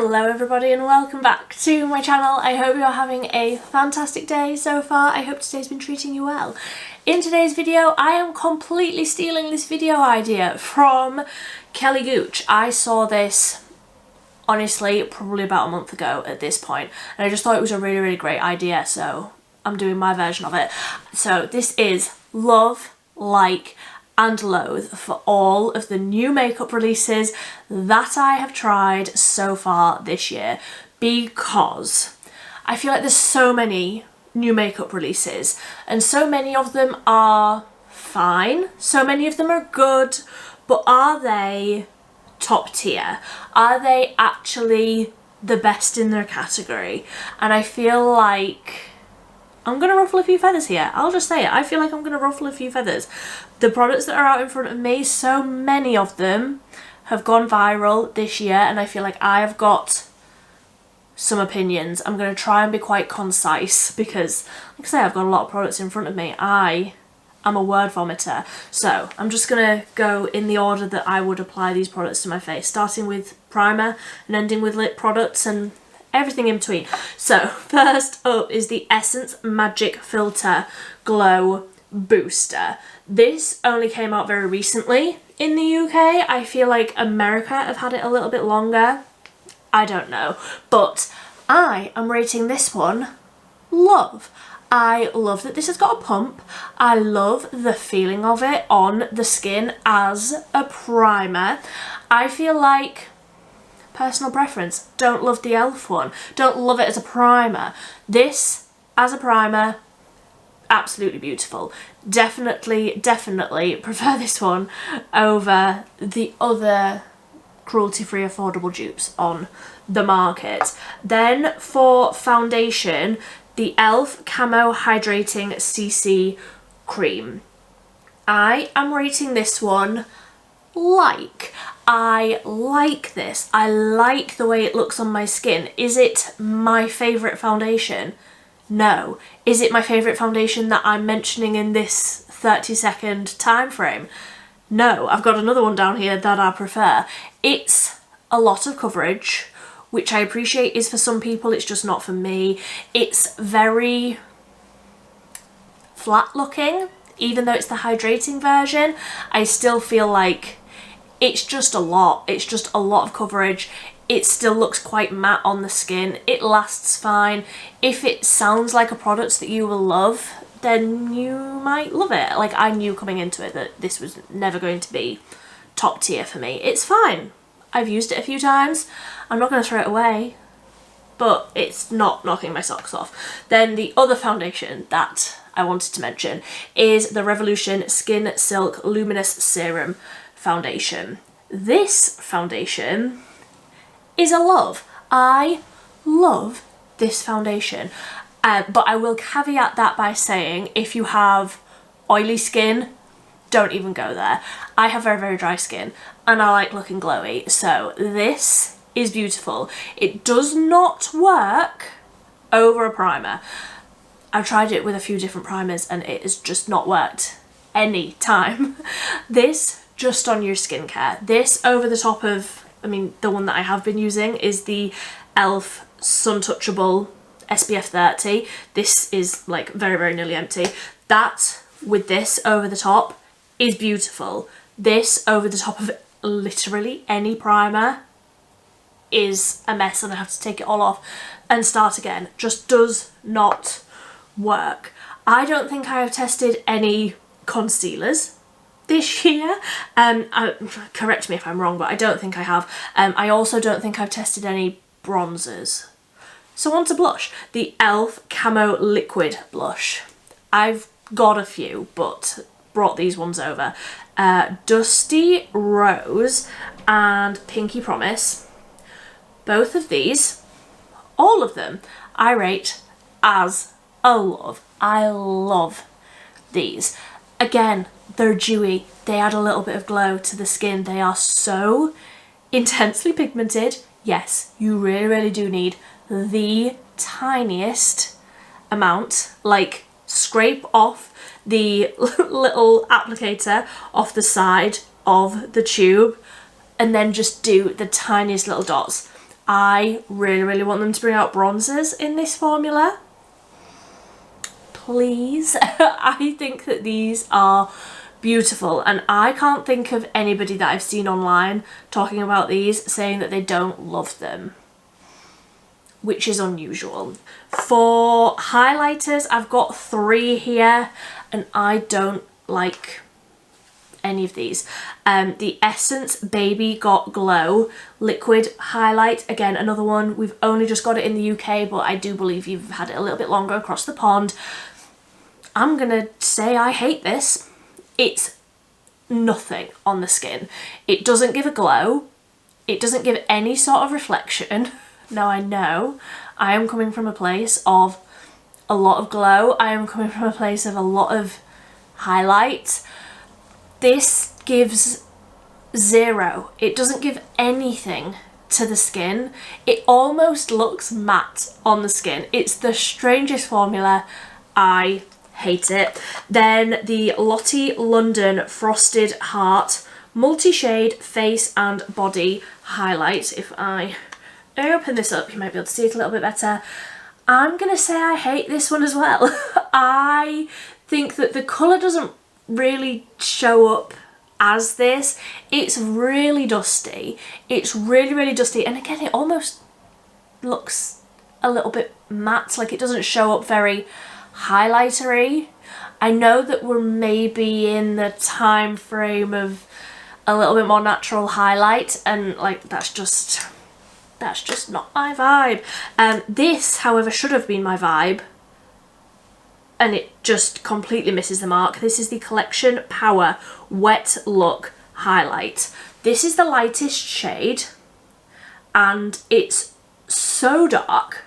Hello everybody and welcome back to my channel. I hope you're having a fantastic day so far. I hope today's been treating you well. In today's video, I am completely stealing this video idea from Kelly Gooch. I saw this, honestly, probably about a month ago at this point, and I just thought it was a really great idea, so I'm doing my version of it. So this is Love, Like and Loathe for all of the new makeup releases that I have tried so far this year, because I feel like there's so many new makeup releases and so many of them are fine, so many of them are good, but are they top tier? Are they actually the best in their category? And I feel like I'm going to ruffle a few feathers here. I'll just say it. I feel like I'm going to ruffle a few feathers. The products that are out in front of me, so many of them have gone viral this year, and I feel like I have got some opinions. I'm going to try and be quite concise because, like I say, I've got a lot of products in front of me. I am a word vomiter. So I'm just going to go in the order that I would apply these products to my face, starting with primer and ending with lip products and everything in between. So first up is the Essence Magic Filter Glow Booster. This only came out very recently in the UK. I feel like America have had it a little bit longer. I don't know, but I am rating this one love. I love that this has got a pump. I love the feeling of it on the skin as a primer. I feel like, personal preference, don't love the e.l.f. one. Don't love it as a primer. This, as a primer, absolutely beautiful. Definitely prefer this one over the other cruelty-free affordable dupes on the market. Then for foundation, the e.l.f. Camo Hydrating CC Cream. I am rating this one like. I like this. I like the way it looks on my skin. Is it my favourite foundation? No. Is it my favourite foundation that I'm mentioning in this 30-second time frame? No. I've got another one down here that I prefer. It's a lot of coverage, which I appreciate is for some people, it's just not for me. It's very flat looking. Even though it's the hydrating version, I still feel like it's just a lot. It's just a lot of coverage. It still looks quite matte on the skin. It lasts fine. If it sounds like a product that you will love, then you might love it. Like, I knew coming into it that this was never going to be top tier for me. It's fine. I've used it a few times. I'm not going to throw it away, but it's not knocking my socks off. Then the other foundation that I wanted to mention is the Revolution Skin Silk Luminous Serum Foundation. This foundation is a love. I love this foundation, but I will caveat that by saying if you have oily skin, don't even go there. I have very dry skin and I like looking glowy, so this is beautiful. It does not work over a primer. I've tried it with a few different primers and it has just not worked any time. This just on your skincare. This over the top of, I mean, the one that I have been using is the e.l.f. Sun Touchable SPF 30. This is like very nearly empty. That with this over the top is beautiful. This over the top of literally any primer is a mess and I have to take it all off and start again. Just does not work. I don't think I have tested any concealers this year. Correct me if I'm wrong, but I don't think I have. I also don't think I've tested any bronzers. So on to blush. The e.l.f. Camo Liquid Blush. I've got a few, but brought these ones over. Dusty Rose and Pinky Promise. Both of these, all of them, I rate as a love. I love these. Again, they're dewy. They add a little bit of glow to the skin. They are so intensely pigmented. Yes, you really do need the tiniest amount. Like, scrape off the little applicator off the side of the tube and then just do the tiniest little dots. I really want them to bring out bronzers in this formula. Please. I think that these are beautiful, and I can't think of anybody that I've seen online talking about these saying that they don't love them, which is unusual. For highlighters, I've got 3 here, and I don't like any of these. The Essence Baby Got Glow liquid highlight, again another one, we've only just got it in the UK, but I do believe you've had it a little bit longer across the pond. I'm gonna say I hate this. It's nothing on the skin. It doesn't give a glow, it doesn't give any sort of reflection. Now I know I am coming from a place of a lot of glow, I am coming from a place of a lot of highlight. This gives 0. It doesn't give anything to the skin. It almost looks matte on the skin. It's the strangest formula. I hate it. Then the Lottie London Frosted Heart Multi-Shade Face and Body Highlight. If I open this up, you might be able to see it a little bit better. I'm gonna say I hate this one as well. I think that the colour doesn't really show up as this. It's really dusty. It's really dusty, and again it almost looks a little bit matte, like it doesn't show up very highlightery. I know that we're maybe in the time frame of a little bit more natural highlight, and like that's just not my vibe. This, however, should have been my vibe, and it just completely misses the mark. This is the Collection Power Wet Look Highlight. This is the lightest shade, and it's so dark.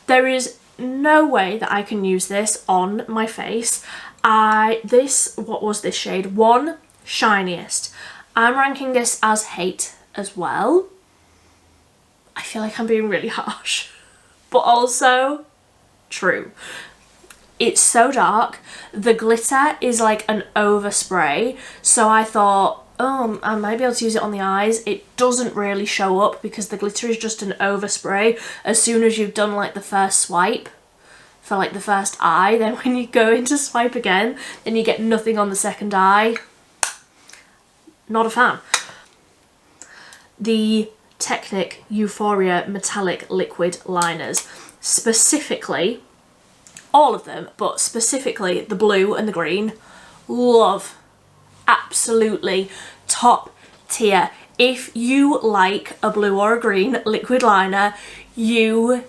There is no way that I can use this on my face. What was this shade? 1 Shiniest. I'm ranking this as hate as well. I feel like I'm being really harsh, but also true. It's so dark. The glitter is like an overspray, so I thought, oh, I might be able to use it on the eyes. It doesn't really show up because the glitter is just an overspray. As soon as you've done like the first swipe for like the first eye, then when you go in to swipe again, then you get nothing on the second eye. Not a fan. The Technic Euphoria Metallic Liquid Liners, specifically all of them, but specifically the blue and the green, love. Absolutely top tier. If you like a blue or a green liquid liner, you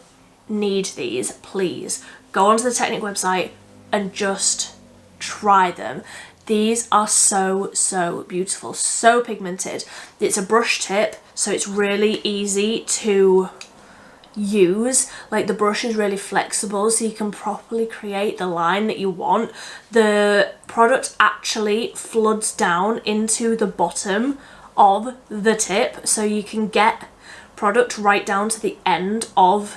need these. Please go onto the Technic website and just try them. These are so beautiful, so pigmented. It's a brush tip, so it's really easy to use. Like the brush is really flexible, so you can properly create the line that you want. The product actually floods down into the bottom of the tip, so you can get product right down to the end of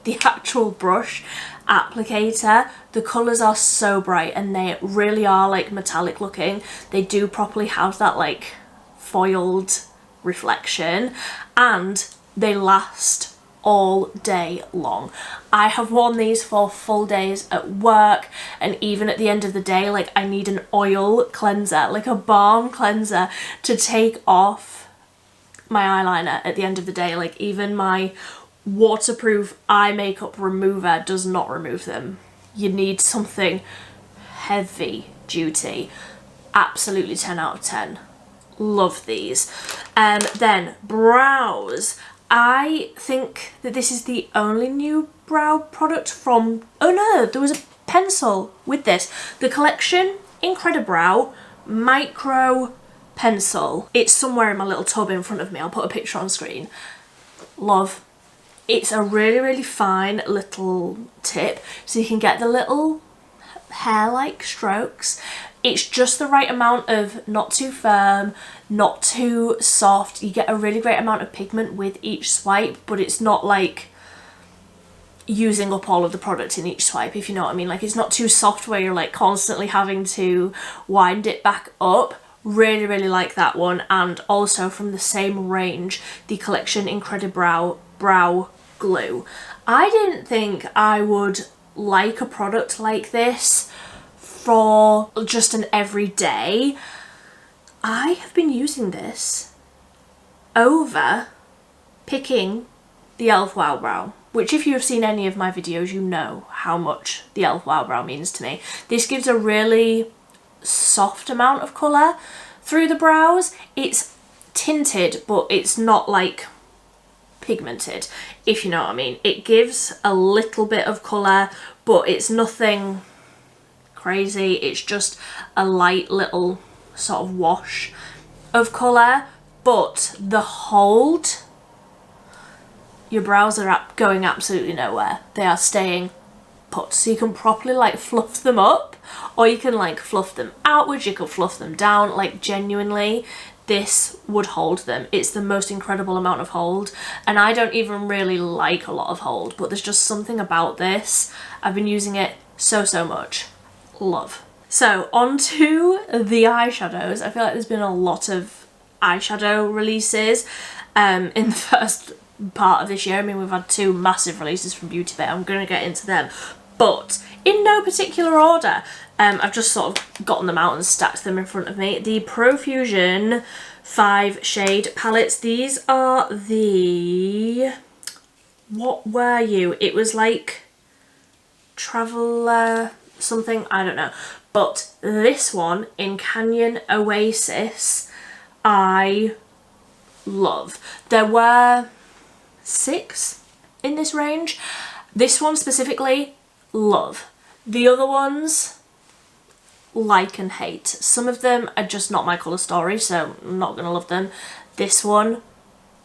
the actual brush applicator. The colours are so bright, and they really are like metallic looking. They do properly have that like foiled reflection, and they last all day long. I have worn these for full days at work, and even at the end of the day, like I need an oil cleanser, like a balm cleanser to take off my eyeliner at the end of the day. Like even my waterproof eye makeup remover does not remove them. You need something heavy duty. Absolutely 10 out of 10. Love these. Then brows. I think that this is the only new brow product from, oh no, there was a pencil with this. The Collection Incredibrow Micro Pencil. It's somewhere in my little tub in front of me. I'll put a picture on screen. Love. It's a really fine little tip, so you can get the little hair-like strokes. It's just the right amount of not too firm, not too soft. You get a really great amount of pigment with each swipe, but it's not like using up all of the product in each swipe, if you know what I mean. Like it's not too soft where you're like constantly having to wind it back up. Really like that one. And also from the same range, the Collection Incredibrow brow glue. I didn't think I would like a product like this for just an everyday. I have been using this over picking the e.l.f. Wow Brow, which if you have seen any of my videos, you know how much the e.l.f. Wow Brow means to me. This gives a really soft amount of colour through the brows. It's tinted, but it's not like pigmented, if you know what I mean. It gives a little bit of colour, but it's nothing crazy. It's just a light little sort of wash of colour, but the hold, your brows are going absolutely nowhere. They are staying put, so you can properly like fluff them up, or you can like fluff them outwards, you can fluff them down. Like genuinely, this would hold them. It's the most incredible amount of hold, and I don't even really like a lot of hold, but there's just something about this. I've been using it so much. Love. So on to the eyeshadows. I feel like there's been a lot of eyeshadow releases in the first part of this year. I mean, we've had 2 massive releases from Beauty Bay. I'm going to get into them, but in no particular order. I've just sort of gotten them out and stacked them in front of me. The Profusion 5 shade palettes. These are the... what were you? It was like Traveler something, I don't know. But this one in Canyon Oasis, I love. There were 6 in this range. This one specifically, love. The other ones, like and hate. Some of them are just not my colour story, so I'm not gonna love them. This one,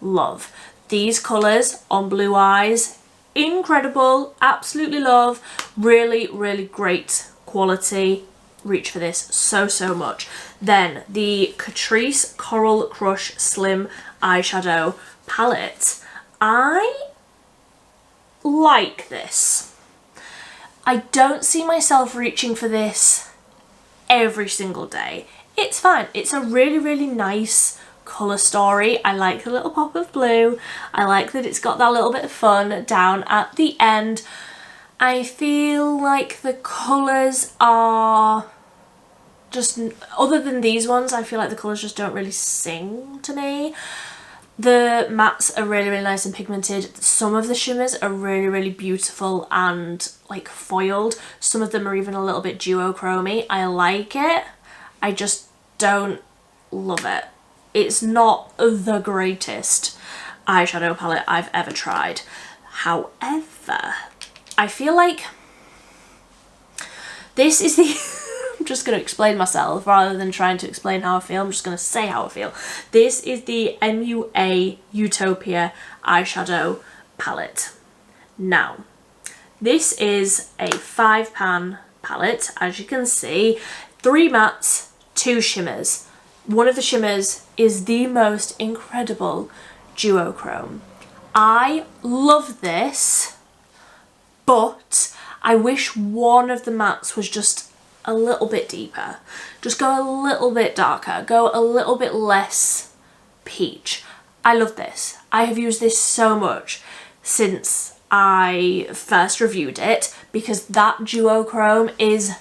love. These colours on blue eyes, incredible, absolutely love. Really great quality. Reach for this so much. Then the Catrice Coral Crush Slim Eyeshadow Palette. I like this. I don't see myself reaching for this every single day. It's fine. It's a really nice colour story. I like the little pop of blue. I like that it's got that little bit of fun down at the end. I feel like the colours are just, other than these ones, I feel like the colours just don't really sing to me. The mattes are really nice and pigmented. Some of the shimmers are really beautiful and like foiled. Some of them are even a little bit duochromy. I like it. I just don't love it. It's not the greatest eyeshadow palette I've ever tried. However, I feel like this is the... I'm just going to explain myself rather than trying to explain how I feel. I'm just going to say how I feel. This is the MUA Utopia eyeshadow palette. Now, this is a 5-pan palette, as you can see. 3 mattes, 2 shimmers. One of the shimmers is the most incredible duochrome. I love this, but I wish one of the mattes was just a little bit deeper. Just go a little bit darker, go a little bit less peach. I love this. I have used this so much since I first reviewed it because that duochrome is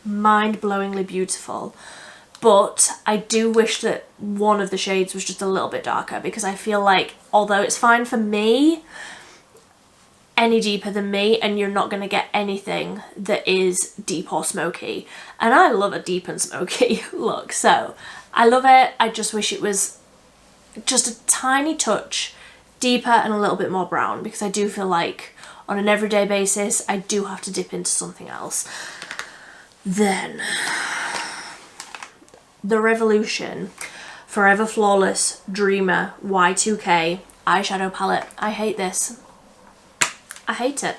mind-blowingly beautiful. But I do wish that one of the shades was just a little bit darker because I feel like, although it's fine for me, any deeper than me, and you're not going to get anything that is deep or smoky. And I love a deep and smoky look, so I love it. I just wish it was just a tiny touch deeper and a little bit more brown, because I do feel like on an everyday basis I do have to dip into something else. Then the Revolution Forever Flawless Dreamer Y2K eyeshadow palette. I hate this. I hate it.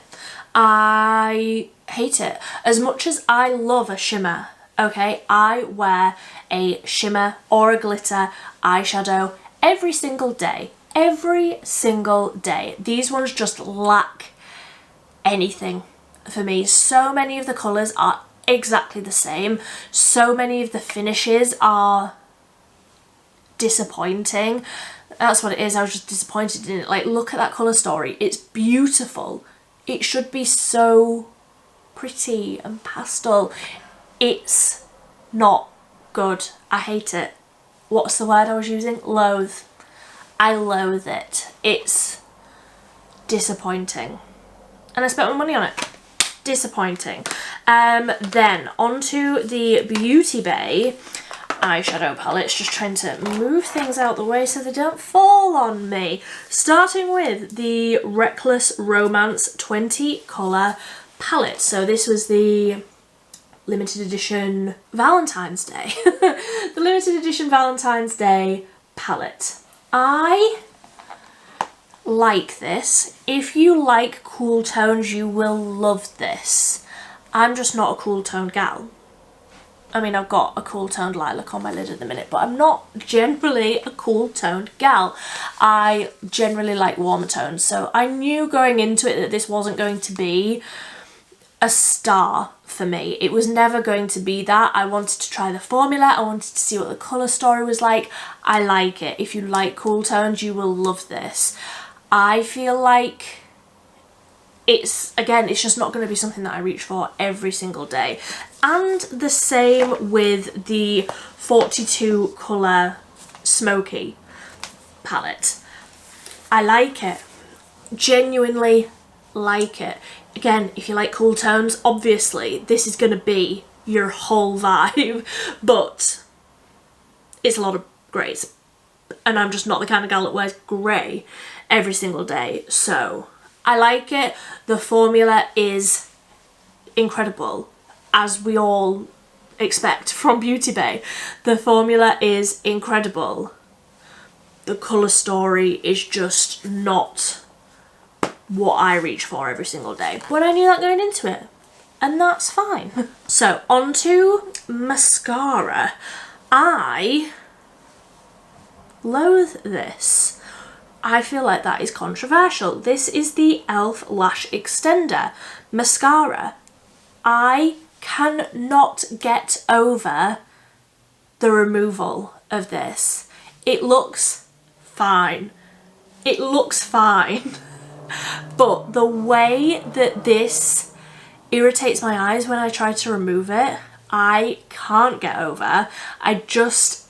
I hate it. As much as I love a shimmer, okay, I wear a shimmer or a glitter eyeshadow every single day. Every single day. These ones just lack anything for me. So many of the colours are exactly the same. So many of the finishes are disappointing. That's what it is. I was just disappointed in it. Like, look at that colour story. It's beautiful. It should be so pretty and pastel. It's not good. I hate it. What's the word I was using? Loathe. I loathe it. It's disappointing. And I spent my money on it. Disappointing. Then onto the Beauty Bay eyeshadow palettes, just trying to move things out the way so they don't fall on me. Starting with the Reckless Romance 20 colour palette. So this was the limited edition Valentine's Day. The limited edition Valentine's Day palette. I like this. If you like cool tones, you will love this. I'm just not a cool toned gal. I mean, I've got a cool toned lilac on my lid at the minute, but I'm not generally a cool toned gal. I generally like warmer tones, so I knew going into it that this wasn't going to be a star for me. It was never going to be that. I wanted to try the formula. I wanted to see what the colour story was like. I like it. If you like cool tones, you will love this. I feel like it's just not going to be something that I reach for every single day. And the same with the 42 colour Smoky palette. I like it. Genuinely like it. Again, if you like cool tones, obviously this is going to be your whole vibe, but it's a lot of greys. And I'm just not the kind of gal that wears grey every single day, so I like it. The formula is incredible, as we all expect from Beauty Bay. The formula is incredible. The colour story is just not what I reach for every single day. But I knew that going into it, and that's fine. So, onto mascara. I loathe this. I feel like that is controversial. This is the e.l.f. Lash Extender mascara. I cannot get over the removal of this. It looks fine. It looks fine. But the way that this irritates my eyes when I try to remove it, I can't get over. I just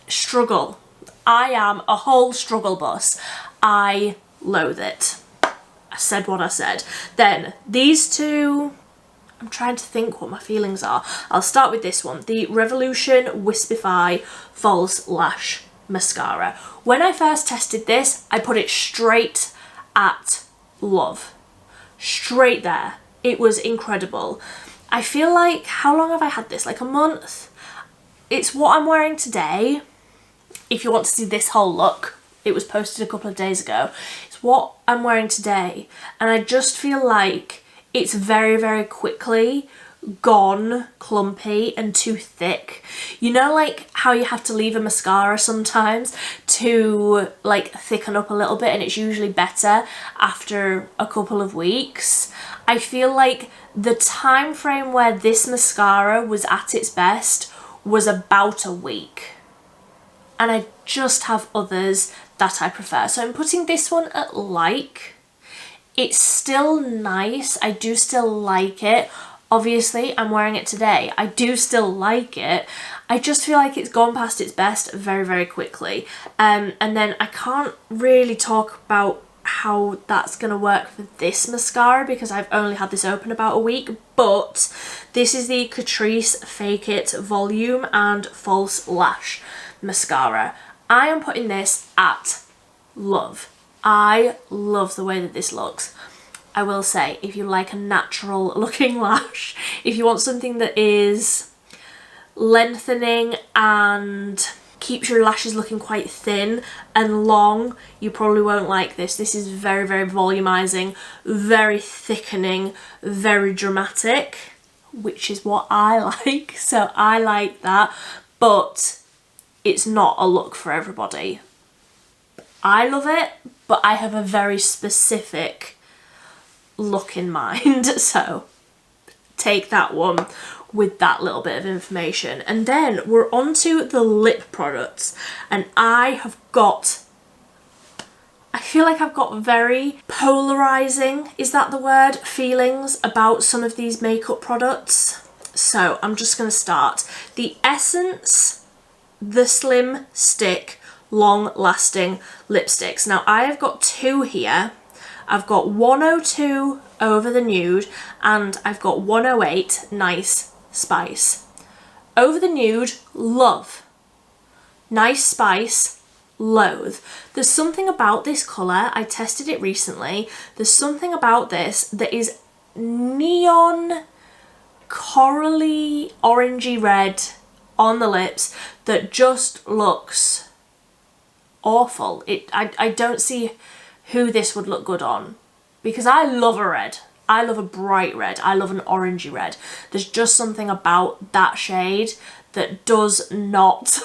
struggle. I am a whole struggle bus. I loathe it. I said what I said. Then these two, I'm trying to think what my feelings are. I'll start with this one, the Revolution Wispify False Lash Mascara. When I first tested this, I put it straight at love. Straight there. It was incredible. I feel like, how long have I had this? Like a month? It's what I'm wearing today. If you want to see this whole look, it was posted a couple of days ago. It's what I'm wearing today, and I just feel like it's very, very quickly gone clumpy and too thick. You know, like how you have to leave a mascara sometimes to like thicken up a little bit, and it's usually better after a couple of weeks. I feel like the time frame where this mascara was at its best was about a week. And I just have others that I prefer. So I'm putting this one at like. It's still nice. I do still like it. Obviously, I'm wearing it today. I do still like it. I just feel like it's gone past its best very, very quickly. And then I can't really talk about how that's going to work for this mascara because I've only had this open about a week. But this is the Catrice Fake It Volume and False Lash mascara. I am putting this at love. I love the way that this looks. I will say, if you like a natural looking lash, if you want something that is lengthening and keeps your lashes looking quite thin and long, you probably won't like this. This is very, very volumizing, very thickening, very dramatic, which is what I like. So I like that, but it's not a look for everybody. I love it, but I have a very specific look in mind, so take that one with that little bit of information. And then we're on to the lip products, and I feel like I've got very polarizing, is that the word, feelings about some of these makeup products. So I'm just going to start. The Essence, the Slim Stick long lasting lipsticks. Now I have got two here. I've got 102 Over the Nude and I've got 108 Nice Spice. Over the Nude, love. Nice Spice, loathe. There's something about this colour, I tested it recently, there's something about this that is neon, corally, orangey red on the lips that just looks awful. I don't see who this would look good on, because I love a red. I love a bright red. I love an orangey red. There's just something about that shade that does not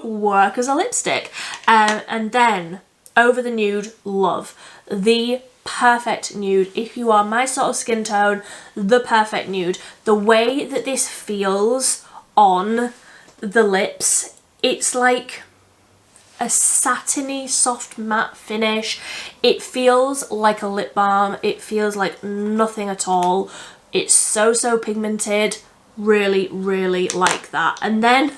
work as a lipstick. And then Over the Nude, love. The perfect nude. If you are my sort of skin tone, the perfect nude. The way that this feels on the lips, it's like a satiny, soft matte finish. It feels like a lip balm. It feels like nothing at all. It's so pigmented. Really, really like that. And then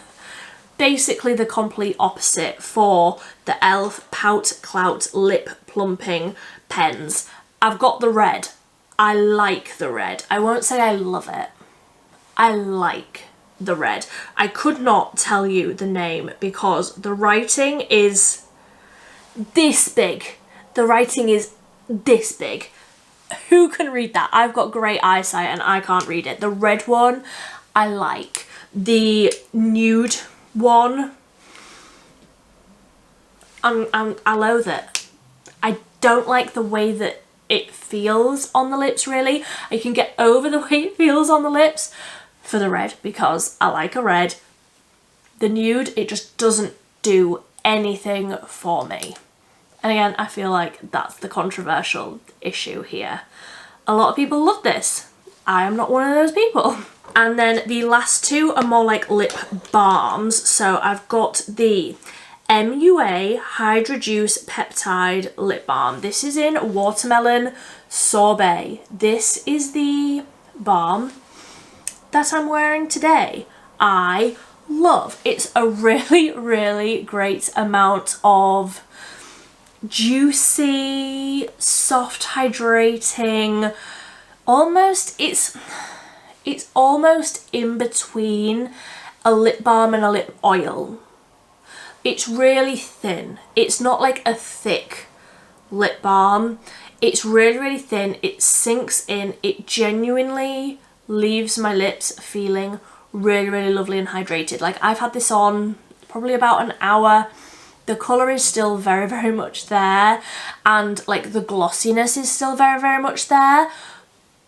basically the complete opposite for the e.l.f. Pout Clout Lip Plumping Pens. I've got the red. I like the red. I won't say I love it. I like the red. I could not tell you the name because the writing is this big. The writing is this big. Who can read that? I've got great eyesight and I can't read it. The red one I like. The nude one, I loathe it. I don't like the way that it feels on the lips, really. I can get over the way it feels on the lips for the red because I like a red. The nude, it just doesn't do anything for me. And again, I feel like that's the controversial issue here. A lot of people love this. I am not one of those people. And then the last two are more like lip balms. So I've got the MUA Hydra Juice Peptide Lip Balm. This is in Watermelon Sorbet. This is the balm that I'm wearing today. I love. It's a really, really great amount of juicy, soft, hydrating, almost, it's almost in between a lip balm and a lip oil. It's really thin. It's not like a thick lip balm. It's really, really thin. It sinks in. It genuinely leaves my lips feeling really, really lovely and hydrated. Like, I've had this on probably about an hour. The colour is still very, very much there, and like the glossiness is still very, very much there,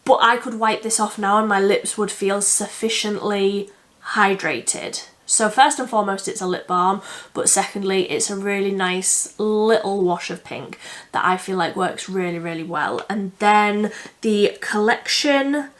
but I could wipe this off now and my lips would feel sufficiently hydrated. So first and foremost, it's a lip balm, but secondly, it's a really nice little wash of pink that I feel like works really, really well. And then the Collection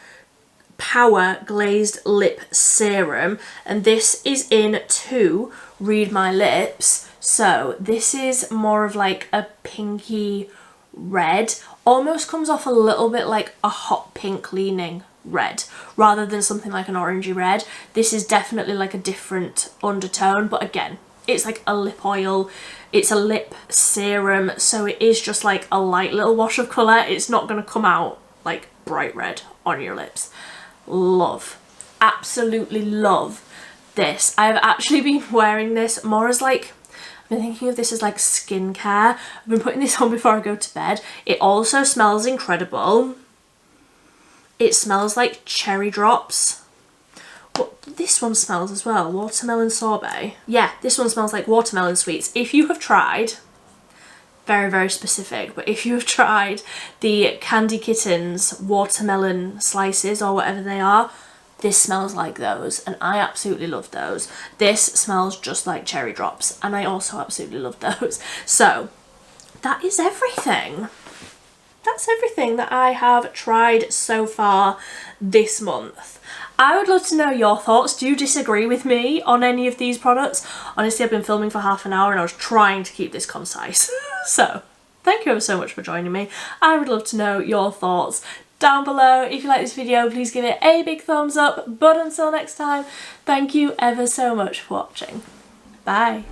Power Glazed Lip Serum, and this is in to Read My Lips. So this is more of like a pinky red, almost comes off a little bit like a hot pink leaning red rather than something like an orangey red. This is definitely like a different undertone, but again, it's like a lip oil, it's a lip serum, so it is just like a light little wash of colour. It's not going to come out like bright red on your lips. Love, absolutely love this. I've actually been wearing this more as like, I've been thinking of this as like skincare. I've been putting this on before I go to bed. It also smells incredible. It smells like cherry drops. What this one smells as well, watermelon sorbet. Yeah, this one smells like watermelon sweets. If you have tried, very, very specific, but if you have tried the Candy Kittens watermelon slices or whatever they are, this smells like those, and I absolutely love those. This smells just like cherry drops, and I also absolutely love those. So that is everything. that's everything that I have tried so far this month. I would love to know your thoughts. Do you disagree with me on any of these products? Honestly, I've been filming for half an hour and I was trying to keep this concise. So, thank you ever so much for joining me. I would love to know your thoughts down below. If you like this video, please give it a big thumbs up. But until next time, thank you ever so much for watching. Bye.